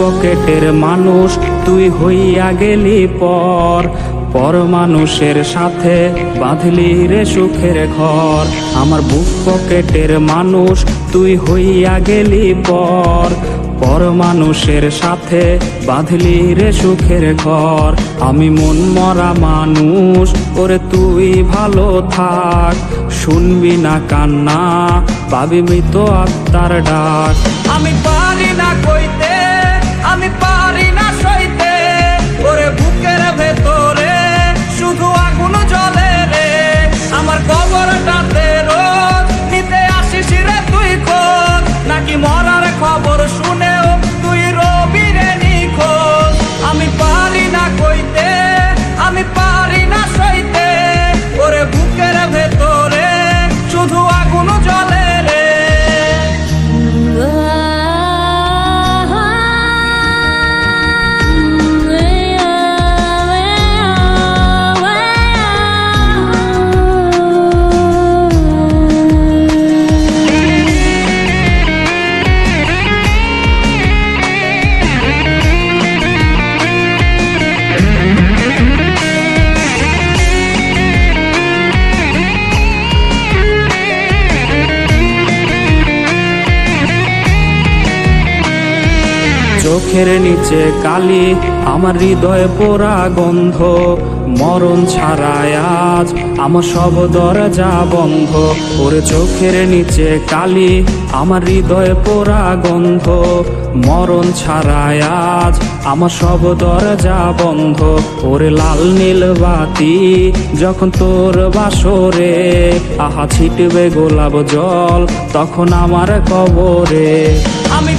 পকেটের মানুষ তুই হইয়া গেলি পর, পর মানুষের সাথে বাঁধলি রে সুখের ঘর। আমার বুক পকেটের মানুষ তুই হইয়া গেলি পর, পর মানুষের সাথে বাঁধলি রে সুখের ঘর। আমি মন মরা মানুষ, ওরে তুই ভালো থাক, শুনবি না কান্না, পাবি মৃত আত্মার ডাক। আমি পারি না কইতে, আমি পারি না সইতে, ওরে বুকের ভেতরে শুধু আগুন জ্বলে রে। আমার কবরটাতে রোজ নিতে আসিস রে তুই খোঁজ, নাকি মরার খবর শুনেও তুই রবি রে নিখোঁজ। আমি পারি না কইতে, আমি পারি না সইতে, ওরে বুকের ভেতরে শুধু আগুন জ্বলে রে। চোখের নিচে কালি, আমার হৃদয়ে পোড়া গন্ধ, মরণ ছাড়ায় আজ আমার সব দরজা বন্ধ। ওরে চোখের নিচে কালি, আমার হৃদয়ে পোড়া গন্ধ, মরণ ছাড়ায় আজ আমার সব দরজা বন্ধ। ওরে লাল নীল বাতি যখন তোর বাসরে, আহা ছিটবে গোলাপ জল তখন আমার কবরে। আমি